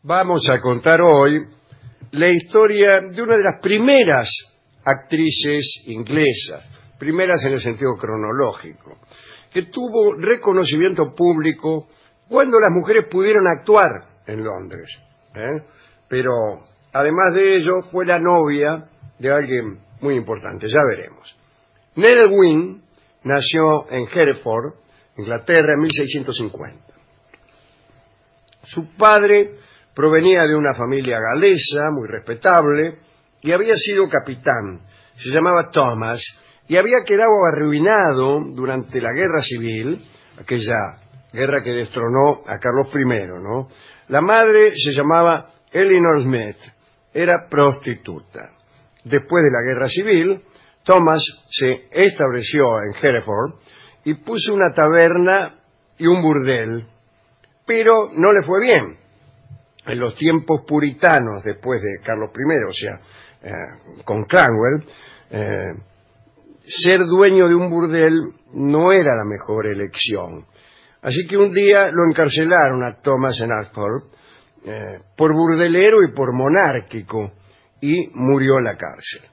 Vamos a contar hoy la historia de una de las primeras actrices inglesas, primeras en el sentido cronológico, que tuvo reconocimiento público cuando las mujeres pudieron actuar en Londres. Pero, además de ello, fue la novia de alguien muy importante, ya veremos. Nell Gwyn nació en Hereford, Inglaterra, en 1650. Su padre provenía de una familia galesa muy respetable y había sido capitán. Se llamaba Thomas y había quedado arruinado durante la Guerra Civil, aquella guerra que destronó a Carlos I, ¿no? La madre se llamaba Eleanor Smith, era prostituta. Después de la Guerra Civil, Thomas se estableció en Hereford y puso una taberna y un burdel, pero no le fue bien. En los tiempos puritanos, después de Carlos I, o sea, con Cromwell, ser dueño de un burdel no era la mejor elección. Así que un día lo encarcelaron a Thomas en Oxford por burdelero y por monárquico, y murió en la cárcel.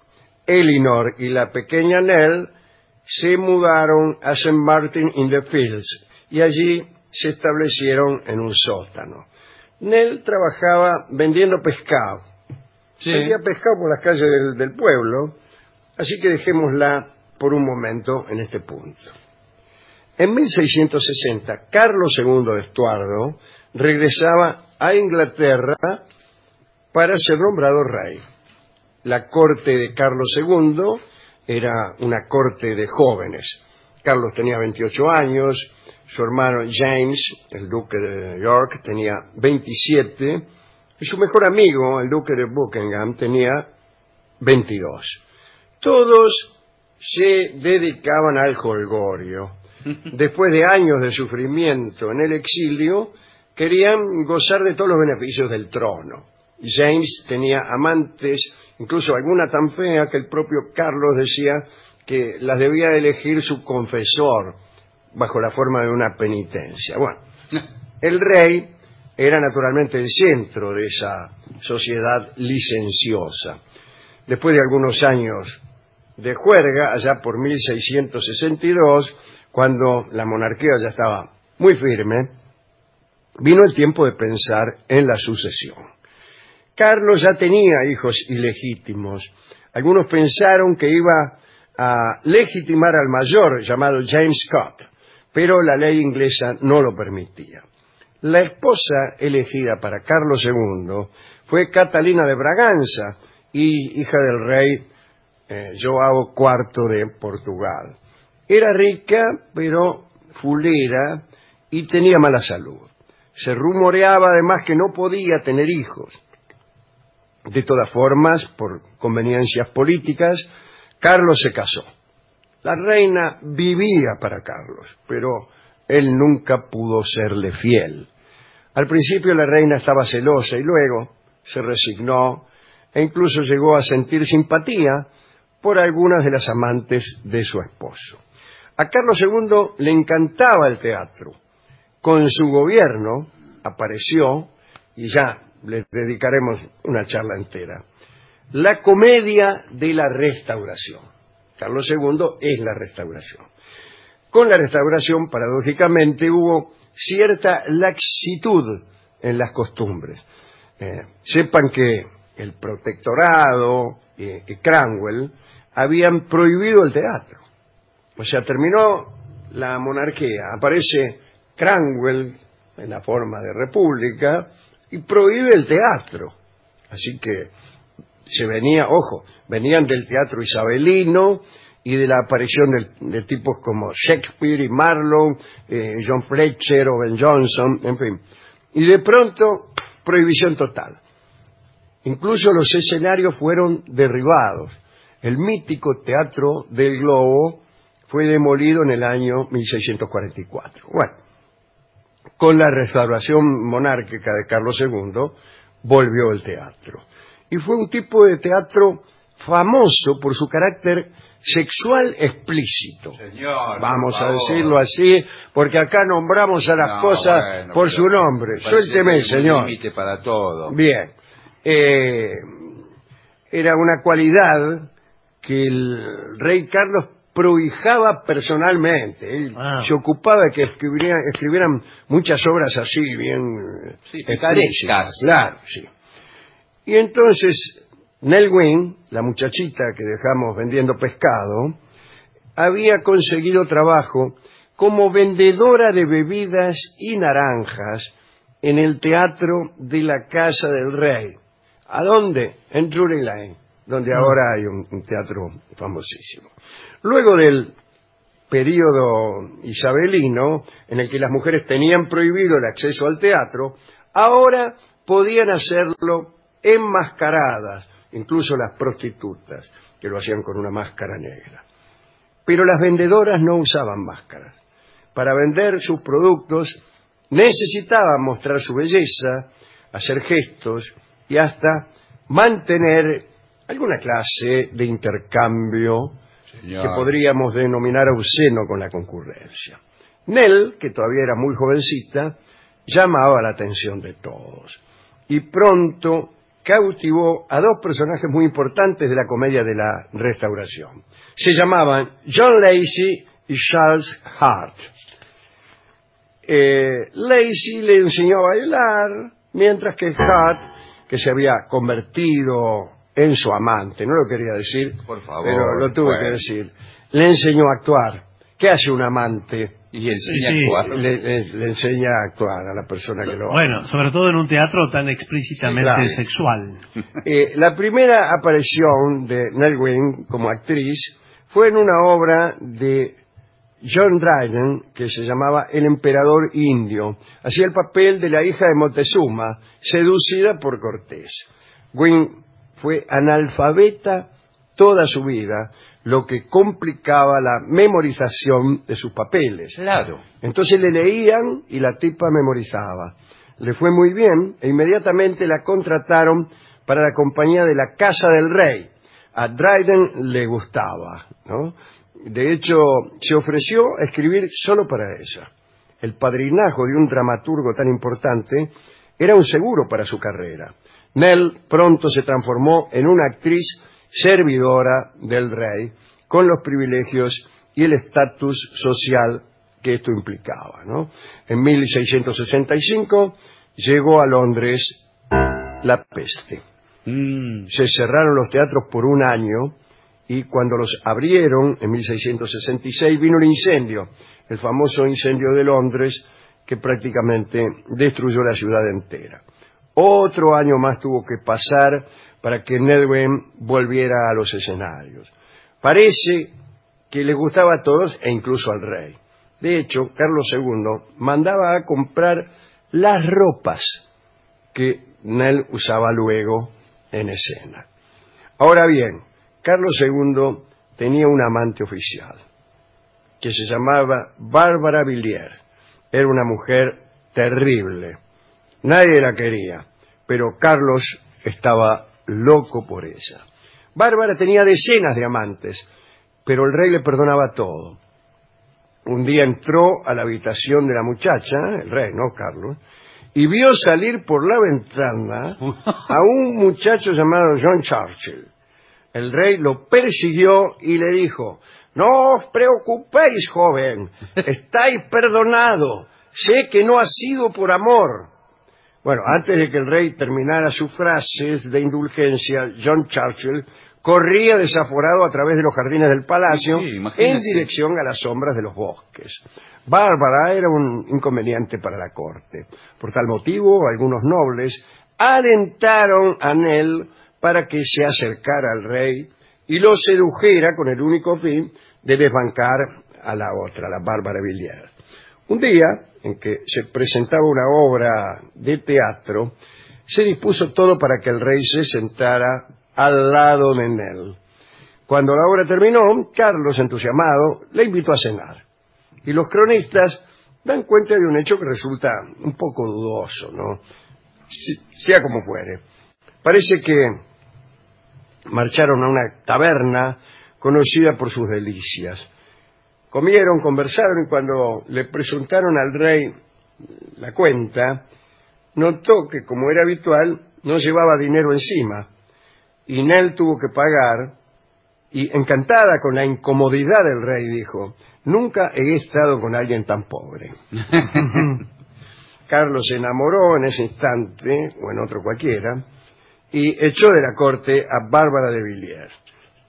Eleanor y la pequeña Nell se mudaron a St. Martin in the Fields y allí se establecieron en un sótano. Nell trabajaba vendiendo pescado. Sí. Vendía pescado por las calles del pueblo, así que dejémosla por un momento en este punto. En 1660, Carlos II de Estuardo regresaba a Inglaterra para ser nombrado rey. La corte de Carlos II era una corte de jóvenes. Carlos tenía 28 años, su hermano James, el duque de York, tenía 27, y su mejor amigo, el duque de Buckingham, tenía 22. Todos se dedicaban al jolgorio. Después de años de sufrimiento en el exilio, querían gozar de todos los beneficios del trono. James tenía amantes, incluso alguna tan fea que el propio Carlos decía que las debía elegir su confesor, bajo la forma de una penitencia. Bueno, el rey era naturalmente el centro de esa sociedad licenciosa. Después de algunos años de juerga, allá por 1662, cuando la monarquía ya estaba muy firme, vino el tiempo de pensar en la sucesión. Carlos ya tenía hijos ilegítimos. Algunos pensaron que iba a legitimar al mayor, llamado James Scott, pero la ley inglesa no lo permitía. La esposa elegida para Carlos II fue Catalina de Braganza, y hija del rey João IV de Portugal. Era rica, pero fulera, y tenía mala salud. Se rumoreaba además que no podía tener hijos. De todas formas, por conveniencias políticas, Carlos se casó. La reina vivía para Carlos, pero él nunca pudo serle fiel. Al principio la reina estaba celosa y luego se resignó e incluso llegó a sentir simpatía por algunas de las amantes de su esposo. A Carlos II le encantaba el teatro. Con su gobierno apareció, y ya le dedicaremos una charla entera, la comedia de la Restauración. Carlos II es la Restauración. Con la Restauración, paradójicamente, hubo cierta laxitud en las costumbres. Sepan que el protectorado y Cromwell habían prohibido el teatro. O sea, terminó la monarquía, aparece Cromwell en la forma de república y prohíbe el teatro. Así que se venían del teatro isabelino y de la aparición de tipos como Shakespeare y Marlowe, John Fletcher o Ben Jonson, en fin. Y de pronto, prohibición total. Incluso los escenarios fueron derribados. El mítico Teatro del Globo fue demolido en el año 1644. Bueno, con la restauración monárquica de Carlos II, volvió el teatro. Y fue un tipo de teatro famoso por su carácter sexual explícito. Señor, Vamos por a favor. decirlo así, porque acá nombramos a las cosas bueno, por pero su nombre. parece Suélteme, que hay un señor. límite para todo. Bien. Era una cualidad que el rey Carlos prohijaba personalmente. Él se ocupaba de que escribieran muchas obras así, bien Sí, explícitas. picarescas. Claro, sí. Y entonces, Nell Gwyn, la muchachita que dejamos vendiendo pescado, había conseguido trabajo como vendedora de bebidas y naranjas en el teatro de la Casa del Rey. ¿A dónde? En Drury Lane, donde ahora hay un teatro famosísimo. Luego del período isabelino, en el que las mujeres tenían prohibido el acceso al teatro, ahora podían hacerlo enmascaradas, incluso las prostitutas, que lo hacían con una máscara negra. Pero las vendedoras no usaban máscaras. Para vender sus productos necesitaban mostrar su belleza, hacer gestos y hasta mantener alguna clase de intercambio Señor. que podríamos denominar obsceno con la concurrencia. Nell, que todavía era muy jovencita, llamaba la atención de todos y pronto cautivó a dos personajes muy importantes de la comedia de la Restauración. Se llamaban John Lacy y Charles Hart. Lacy le enseñó a bailar, mientras que Hart, que se había convertido en su amante, no lo quería decir, Por favor, pero lo tuve bueno. que decir, le enseñó a actuar. ¿Qué hace un amante? Y enseña Sí. a actuar. Le enseña a actuar a la persona que lo Bueno, sobre todo en un teatro tan explícitamente Claro. sexual. La primera aparición de Nell Gwyn como actriz fue en una obra de John Dryden que se llamaba El emperador indio. Hacía el papel de la hija de Moctezuma, seducida por Cortés. Gwyn fue analfabeta toda su vida, lo que complicaba la memorización de sus papeles. Claro. Entonces le leían y la tipa memorizaba. Le fue muy bien e inmediatamente la contrataron para la compañía de la Casa del Rey. A Dryden le gustaba, ¿no? De hecho, se ofreció a escribir solo para ella. El padrinazgo de un dramaturgo tan importante era un seguro para su carrera. Nell pronto se transformó en una actriz servidora del rey, con los privilegios y el estatus social que esto implicaba, ¿no? En 1665 llegó a Londres la peste. Se cerraron los teatros por un año y cuando los abrieron en 1666 vino el incendio, el famoso incendio de Londres que prácticamente destruyó la ciudad entera. Otro año más tuvo que pasar para que Nell Gwyn volviera a los escenarios. Parece que le gustaba a todos e incluso al rey. De hecho, Carlos II mandaba a comprar las ropas que Nell usaba luego en escena. Ahora bien, Carlos II tenía un amante oficial que se llamaba Bárbara Villiers. Era una mujer terrible. Nadie la quería, pero Carlos estaba loco por ella. Bárbara tenía decenas de amantes, pero el rey le perdonaba todo. Un día entró a la habitación de la muchacha, el rey, no Carlos, y vio salir por la ventana a un muchacho llamado John Churchill. El rey lo persiguió y le dijo: «No os preocupéis, joven, estáis perdonado. Sé que no ha sido por amor». Bueno, antes de que el rey terminara sus frases de indulgencia, John Churchill corría desaforado a través de los jardines del palacio Sí, imagínese. en dirección a las sombras de los bosques. Bárbara era un inconveniente para la corte. Por tal motivo, algunos nobles alentaron a Nell para que se acercara al rey y lo sedujera con el único fin de desbancar a la otra, la Bárbara Villiers. Un día en que se presentaba una obra de teatro, se dispuso todo para que el rey se sentara al lado de Nell. Cuando la obra terminó, Carlos, entusiasmado, le invitó a cenar. Y los cronistas dan cuenta de un hecho que resulta un poco dudoso, ¿no? Sea como fuere. Parece que marcharon a una taberna conocida por sus delicias. Comieron, conversaron y cuando le presentaron al rey la cuenta, notó que, como era habitual, no llevaba dinero encima. Y Nell tuvo que pagar y, encantada con la incomodidad del rey, dijo: nunca he estado con alguien tan pobre. Carlos se enamoró en ese instante, o en otro cualquiera, y echó de la corte a Bárbara de Villiers.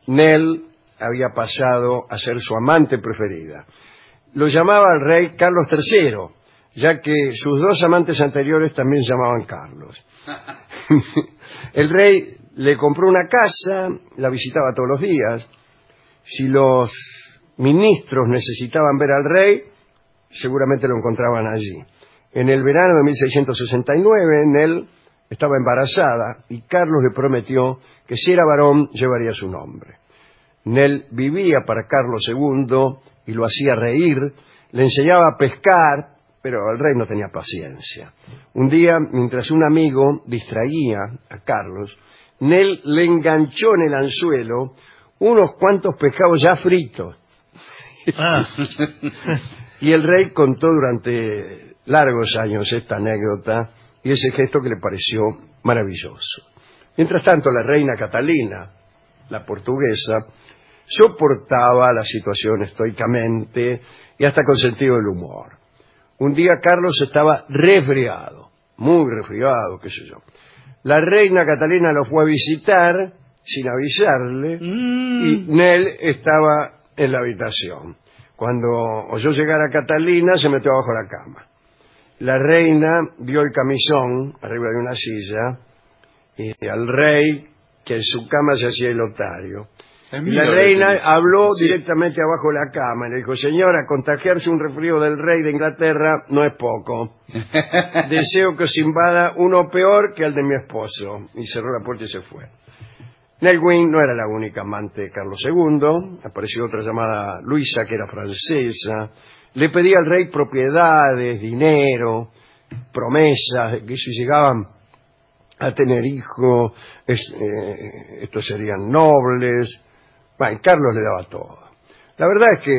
Nell había pasado a ser su amante preferida. Lo llamaba al rey Carlos III, ya que sus dos amantes anteriores también se llamaban Carlos. El rey le compró una casa, la visitaba todos los días. Si los ministros necesitaban ver al rey, seguramente lo encontraban allí. En el verano de 1669, Nell estaba embarazada y Carlos le prometió que si era varón llevaría su nombre. Nell vivía para Carlos II y lo hacía reír, le enseñaba a pescar, pero el rey no tenía paciencia. Un día, mientras un amigo distraía a Carlos, Nell le enganchó en el anzuelo unos cuantos pescados ya fritos. Y el rey contó durante largos años esta anécdota y ese gesto que le pareció maravilloso. Mientras tanto, la reina Catalina, la portuguesa, soportaba la situación estoicamente y hasta con sentido del humor. Un día Carlos estaba resfriado, muy resfriado, qué sé yo. La reina Catalina lo fue a visitar sin avisarle y Nell estaba en la habitación. Cuando oyó llegar a Catalina, se metió abajo de la cama. La reina vio el camisón arriba de una silla y al rey, que en su cama se hacía el otario. Y la reina habló directamente abajo de la cama y le dijo: señora, contagiarse un resfrío del rey de Inglaterra no es poco. Deseo que os invada uno peor que el de mi esposo. Y cerró la puerta y se fue. Nell Gwyn no era la única amante de Carlos II. Apareció otra llamada Luisa, que era francesa. Le pedía al rey propiedades, dinero, promesas de que si llegaban a tener hijos, estos serían nobles. Bueno, Carlos le daba todo. La verdad es que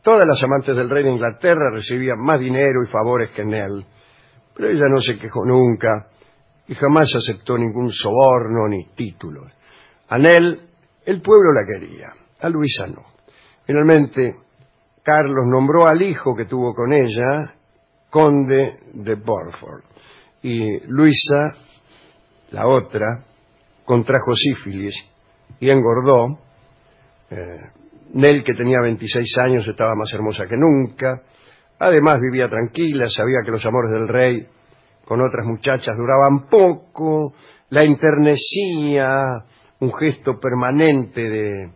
todas las amantes del rey de Inglaterra recibían más dinero y favores que Nell, pero ella no se quejó nunca y jamás aceptó ningún soborno ni títulos. A Nell el pueblo la quería, a Luisa no. Finalmente, Carlos nombró al hijo que tuvo con ella conde de Beaufort y Luisa, la otra, contrajo sífilis y engordó. Nell, que tenía 26 años, estaba más hermosa que nunca. Además vivía tranquila, sabía que los amores del rey con otras muchachas duraban poco, la enternecía un gesto permanente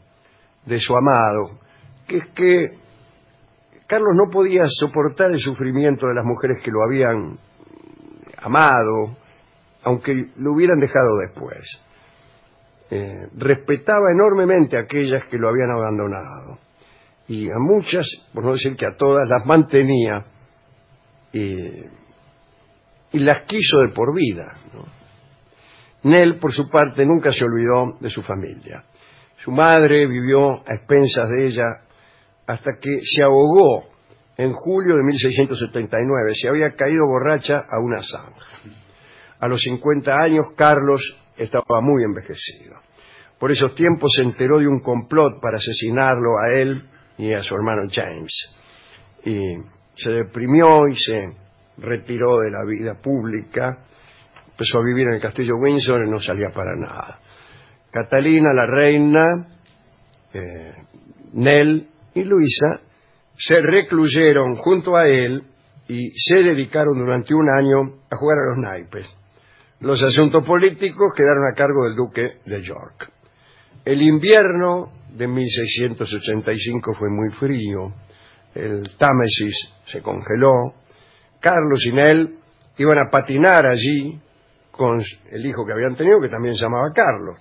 de su amado, que es que Carlos no podía soportar el sufrimiento de las mujeres que lo habían amado, aunque lo hubieran dejado después. Respetaba enormemente a aquellas que lo habían abandonado y a muchas, por no decir que a todas, las mantenía y las quiso de por vida, ¿no? Nell, por su parte, nunca se olvidó de su familia. Su madre vivió a expensas de ella hasta que se ahogó en julio de 1679. Se había caído borracha a una zanja. A los 50 años, Carlos estaba muy envejecido. Por esos tiempos se enteró de un complot para asesinarlo a él y a su hermano James. Y se deprimió y se retiró de la vida pública. Empezó a vivir en el castillo Windsor y no salía para nada. Catalina, la reina, Nell y Luisa se recluyeron junto a él y se dedicaron durante un año a jugar a los naipes. Los asuntos políticos quedaron a cargo del duque de York. El invierno de 1685 fue muy frío, el Támesis se congeló, Carlos y Nell iban a patinar allí con el hijo que habían tenido, que también se llamaba Carlos.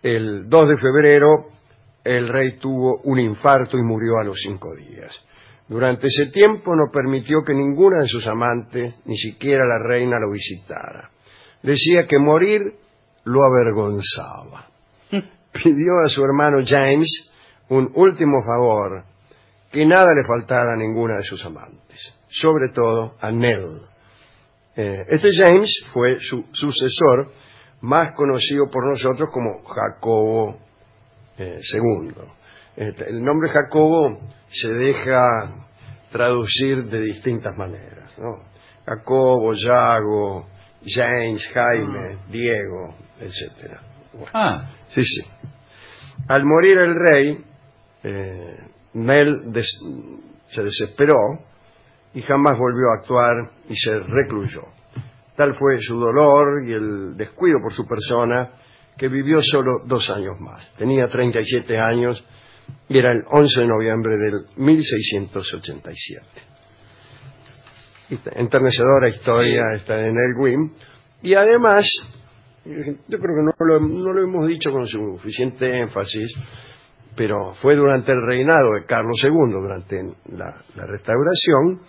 El 2 de febrero el rey tuvo un infarto y murió a los 5 días. Durante ese tiempo no permitió que ninguna de sus amantes, ni siquiera la reina, lo visitara. Decía que morir lo avergonzaba. pidió a su hermano James un último favor, que nada le faltara a ninguna de sus amantes, sobre todo a Nell. Este James fue su sucesor, más conocido por nosotros como Jacobo II. El nombre Jacobo se deja traducir de distintas maneras, ¿no? Jacobo, Yago, James, Jaime, Diego, etcétera. Bueno, sí. Al morir el rey, Nell se desesperó y jamás volvió a actuar y se recluyó. Tal fue su dolor y el descuido por su persona que vivió solo 2 años más. Tenía 37 años y era el 11 de noviembre del 1687. Enternecedora historia esta de Nell Gwyn, y además, yo creo que no lo hemos dicho con suficiente énfasis, pero fue durante el reinado de Carlos II, durante la Restauración,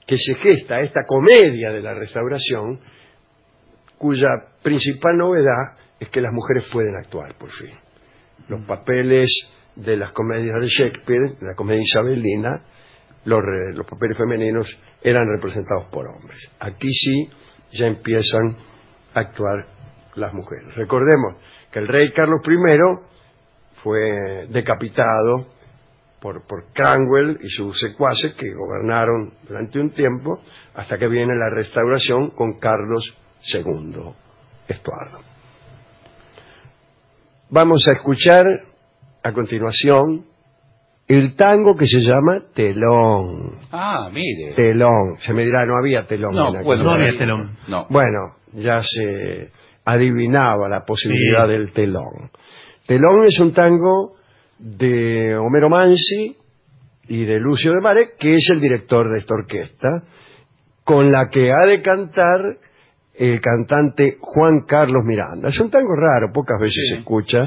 que se gesta esta comedia de la Restauración, cuya principal novedad es que las mujeres pueden actuar, por fin. Los papeles de las comedias de Shakespeare, de la comedia isabelina, los papeles femeninos eran representados por hombres. Aquí sí ya empiezan a actuar las mujeres. Recordemos que el rey Carlos I fue decapitado por Cromwell y sus secuaces, que gobernaron durante un tiempo hasta que viene la Restauración con Carlos II Estuardo. Vamos a escuchar a continuación el tango que se llama Telón. Mire. Telón. Se me dirá, no había telón. No, no había telón. No. Bueno, ya se adivinaba la posibilidad del telón. Telón es un tango de Homero Mansi y de Lucio de Marek, que es el director de esta orquesta, con la que ha de cantar el cantante Juan Carlos Miranda. Es un tango raro, pocas veces se escucha,